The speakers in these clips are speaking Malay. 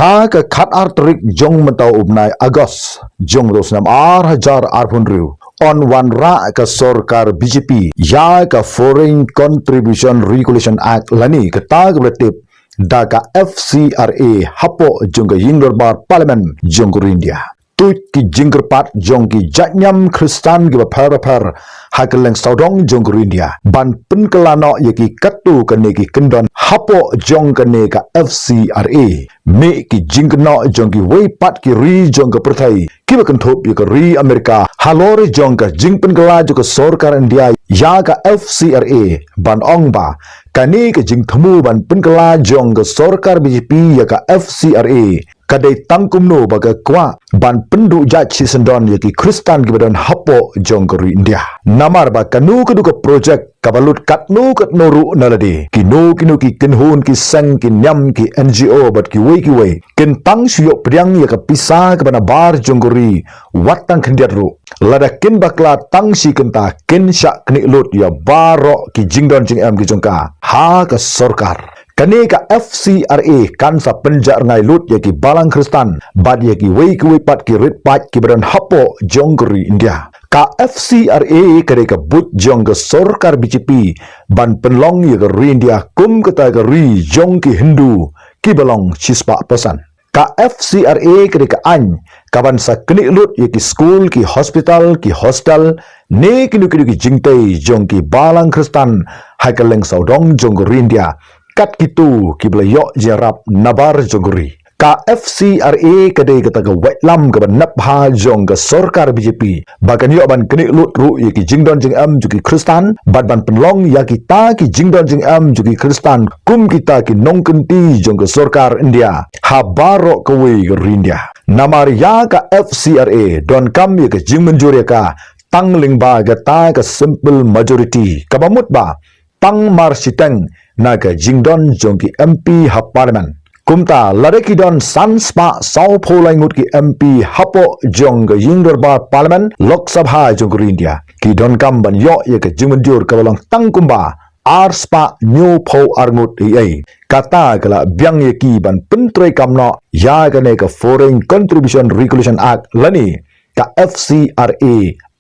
ha ka khat artrik jong mentau ubnai Agos jong rosnam hajar arpunriu on wan ra ka sorkar BJP ya ka Foreign Contribution Regulation Act lani ka tag beletip da ka FCRA hapo jong ka yingdor bar parliament jong India tu ki jingkerpat jong ki jatnyam Kristan ki par hakeleng saudong jong India ban penkelano yaki katu kene ki kendon hapo jong kene ka FCRA me ki jingkno jong ki wei pat ki ri jong ka perthai ki ba kanthop ki ri Amerika halore jong ka jingpen kala jo ka sorkar India ya ka FCRA ban ong ba kane ka jing thmu ban penkala jong ka sorkar BJP ya ka FCRA kadai tangkumno baga kwa ban pendu jaci sendon yaki Kristan gibadan hapo jong keri India namar ba kanu keduka projek kabalut katnu katnoru nalade kinu ki kenhun ki sang ki nyam ki NGO bat ki wei ken tang syok priang ya ka pisa ke bana bar jong keri watang kendiatru lada ken bakla tang si kenta ken syak knik lut ya barok ki jingdon jing am ki jongka ha ka sorkar kane ka FCRA kan sa penjar ngai lut yaki balang Kristan bad yaki wei pat ki rit pat ki badan hapo jong keri India ka FCRA kare ka but jong ka sorkar BJP ban penlong ya ka ri India kum kata ka ri jong ki Hindu ki balong chispa pesan ka FCRA kare ka an kaban sa knik lut yaki school ki hospital ki hostel ne ki jingtai jong ki balang Kristan hakaleng saudong jong keri India kat kitu kibla yok jarap nabar jonguri ka FCRA kadai kata ka wetlam ka nap ha jong ka sorkar BJP bagan yok ban kenik lut ru yaki jingdon jing am juki Kristan bad ban penlong yaki ta ki jingdon jing am juki Kristan kum kita ki nong kenti jong ka sorkar India ha barok ka wei ka India namar ya ka FCRA don kam ya ka jing menjur ya ka tangling ba ga ta ka simple majority ka bamut ba tang mar siteng naga jingdon jongki MP ha parliament kumta ladeki don sanspa sau pholai ngut ki MP hapo jong ga yingdor ba parliament lok sabha jong India ki don kam ban yo ye ka jingmenjur ka balong tang kumba arspa new pho arngut ei kata kala byang ye ki ban pentroi kamno ya ga ne ka Foreign Contribution Regulation Act lani ka FCRA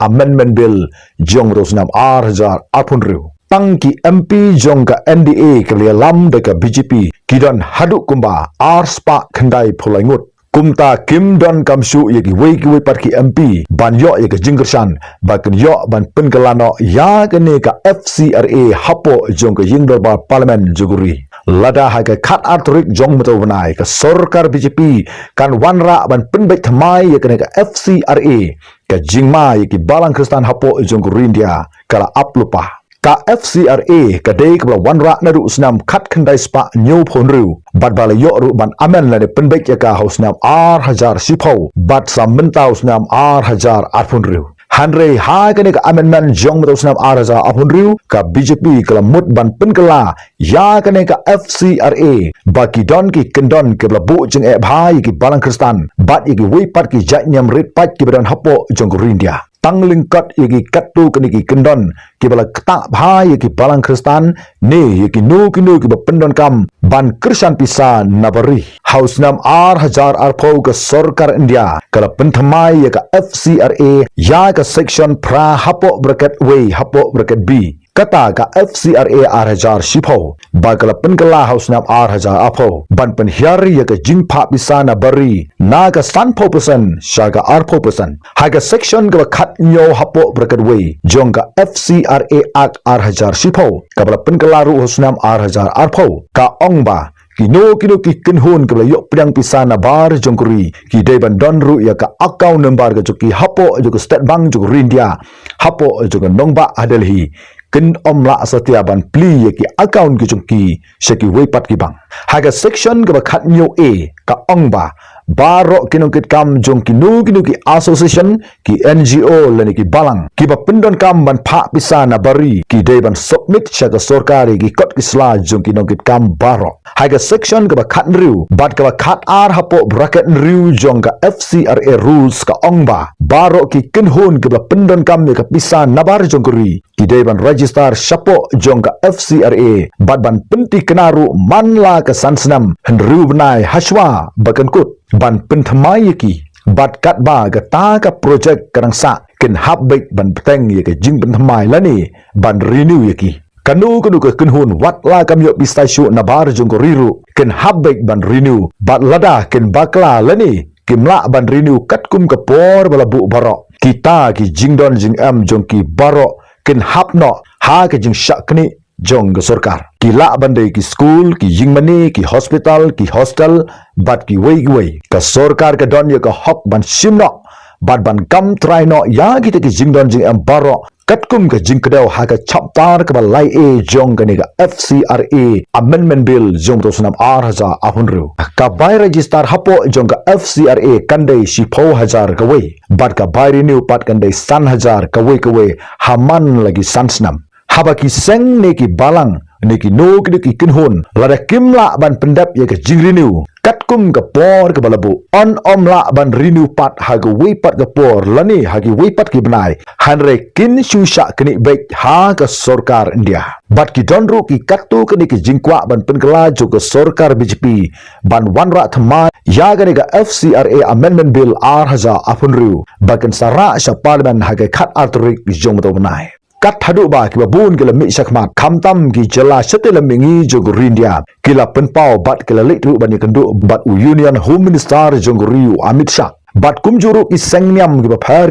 amendment bill jong rosnam hajar apunriu tang ki MP jong ka NDA kelia lam deka BJP kidan haduk kumba arspa khandai pholangut kumta kim don kamsu yeki wei pat ki MP ban yo yeki jingkersan baken yo ban penkelano ya kene ka FCRA hapo jong ka yingdor ba parliament juguri lada ha ka khat artrik jong meto banai ka sorkar BJP kan wanra ban penbek thamai yekene ka FCRA ka jingma yeki balang Kristan hapo jong India kala aplupa ka FCRA kadai kebla wanra nadu senam kat kendai spa new phonru bad bala yo ru ban amen la de penbek ya ka hausnam hajar sipau bad sam mentau senam hajar arphonru hanre ha kene ka amendment jong mentau senam hajar arphonru ka BJP kala mut ban penkela ya kene ka FCRA baki don ki kendon kebla bu jeng e bhai ki balang Kristan bad yaki wei pat ki jatnyam rit pat ki badan hapo jong India tangling kat yaki katu kene ki kendon ki bala ketak bhai yaki balang Kristan ne yaki nu ki pendon kam ban Kristan pisa nabari hausnam hajar arpau ke sorkar India kala penthamai yaka FCRA ya ka section pra hapo bracket way hapo bracket B kata ka FCRA hajar sipau bagala penkala hausnam hajar apau ban penhiari yaka jingpa pisa nabari naga sanpo pesan syaga arpo pesan haga section ka khat nyo hapo bracket way jong ka FCRA act hajar sipau kabala penkala ru hausnam hajar arpau ka ongba kino ki kenhun ke yok pedang pisana bar jongkuri ki dai ban don ru ya ka account number ke joki hapo joko state bank joko India hapo joko nongba adelhi ken omla satia ban pli ya ki account ki joki sheki weipat ki bang haga section ke khat nyo a ka ongba baro kinongkit kam jong kinu ki association ki NGO lani ki balang ki ba pendon kam ban pha pisa na bari ki dai ban submit syaga sorkari ki kot ki sla jong kinongkit kam baro haga section ka ba khat riu bat ka ba khat ar hapo bracket riu jong ka FCRA rules ka ongba baro ki kenhun ka ba pendon kam ka pisa nabar jong kuri Kidai ban register syapo jong ka FCRA bat ban penti kenaru manla ke sansnam henru benai haswa bakankut ban pentamai ki bat kat ba ke ta ka projek kadang sa ken hab baik ban peteng ye ke jing pentamai lani ban renew ye ki kanu ke kenhun wat la kam yo pistasyu nabar jong ko riru ken hab baik ban renew bat lada ken bakla lani kimla ban renew kat kum ke por balabu barok kita ki jingdon jing am jong ki barok ken hap no ha ke jing syak ni jong ke sorkar kila bandai ki school ki jing mani ki hospital ki hostel bat ki wei ke sorkar ke don ye ke hop ban sim no bat ban kam try no ya kita ki jingdon jing am barok katkum ke jing kedau ha ke chaptar ke balai jong ke ni ke FCRA amendment bill jong to sunam R1000 ahunru ka bai register hapo jong ke FCRA kandai sipo 1000 ke wei bat ka bai renew pat kandai san 1000 ke wei haman lagi san snam habaki seng ne ki balang ne ki no ki kinhun lada kimla ban pendap ye ke jing renew katkum ke por ke balabu on omla ban renew pat haga wei pat ke por lani hagi wei pat ki benai hanre kin susha kini baik ha ke sorkar India bat ki donru ki katu kini ki jingkwa ban penkela jo ke sorkar BJP ban wanra thma ya gani ke FCRA amendment bill R1000 apunru bakan sara sya parliament haga khat arturik jong to benai kat hadu ba ki babun ke lemik syakmat kamtam ki jela setel mengi jo India kila penpau bat kila lekru bani kendu bat union home minister jong riu Amit Shah bat kumjuru ki sengnyam ki bapar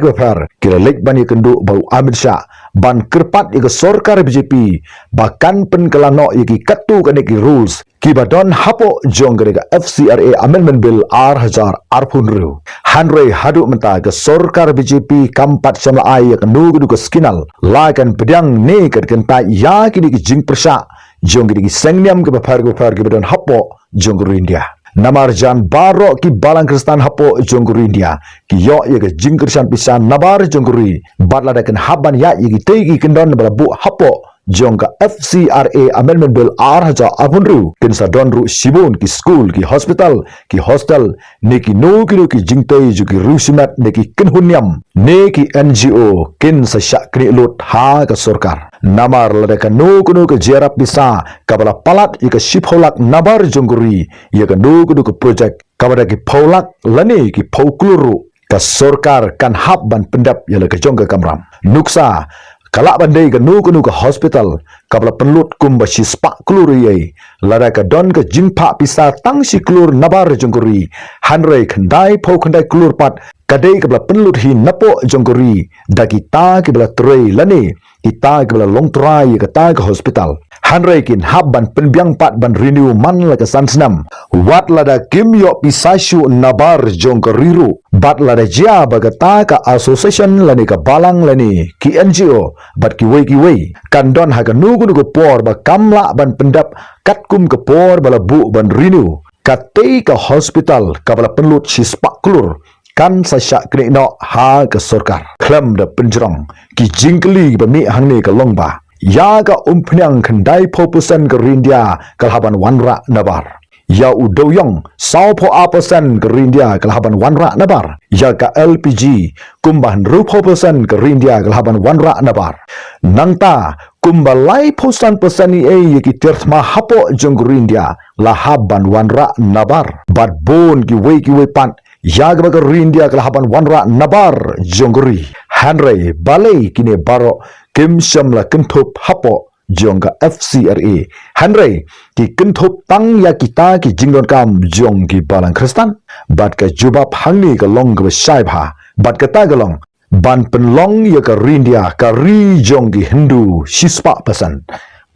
kila lek bani kendu bau Amit Shah ban kerpat ke sorkar BJP bahkan penkelano ki katu kene ki rules ki badon hapo jong ke FCRA amendment bill R1000 arpunru hanre hadu menta ke sorkar BJP kampat samla ai ke nugu ke skinal lakan pedang ne ke kentai ya ki jing persa jong ki sengnyam ke bapar ki badon hapo jong India Namarjan baro ki balang kristan hapo jongguri India ki yo ye ke jing kristian pisan nabar jongguri batla daken haban ya ye ki tegi kendon balabu hapo jongka FCRA amendment bill R1000 apunru kin sadonru sibun ki school ki hospital ki hostel neki no ki jingtai ju ki rusimat neki kinhunyam neki NGO kin sasyak kni lut ha ka sorkar namar ladaka no kuno ke jerap bisa kabala palat ika shipholak nabar jongguri ya ka no kuno ke project kabada ki polak lani ki paukluru ka sorkar kan hab ban pendap ya la ka jongka kamram nuksa kalak bandai ke nu ke hospital kabla penlut kumba si spak klur ye lada ke don ke jingpa pisa tang si klur nabar jongguri hanrei khandai pau khandai klur pat kadai kabla penlut hi napo jongguri daki ta ke bla trei lani kita ke bla long trai ke ta ke hospital hanrei kin habban penbiang pat ban renew man la ke sansnam wat lada kim yo pisashu nabar jongguriru bat lada jia bagata ka association lani ka balang lani ki NGO bat ki wei kan don ha ka nugu por ba kamla ban pendap katkum ke por bala bu ban renew katei ka hospital ka bala penlut si spak klur kan sasyak kini no ha ke sorkar klam da penjerong ki jingkli ba mi hang ni ka longba ya ka umpnyang khandai popusan ke India kalhaban wanra nabar ya udoyong sao po aposan ke India kalhaban wanra nabar ya ka LPG kumbahan ruposan ke India kalhaban wanra nabar nangta kumbalai posan pesani ki terthma hapo jong India lahaban wanra nabar bat bon ki wei pan ya ga India kalhaban wanra nabar jongguri hanrei balai kine baro kim shamla kentup hapo jongga FCRA hanrei ki kentup tang ya kita ki jingdon kam jong ki balang kristan bat ka jubab hangni ka long ka saibha bat ka tagalong ban penlong ya ka India ka ri jong ki hindu sispa pasan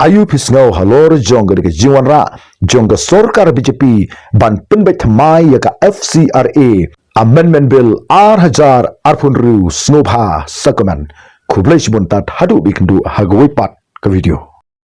ayu pisngau halor jong ka jingwanra jong ka sorkar BJP ban penbet mai ya ka FCRA amendment bill R1000 arpunru snobha sakoman kublai sibuntat hadu bikindu hagawai pat ke video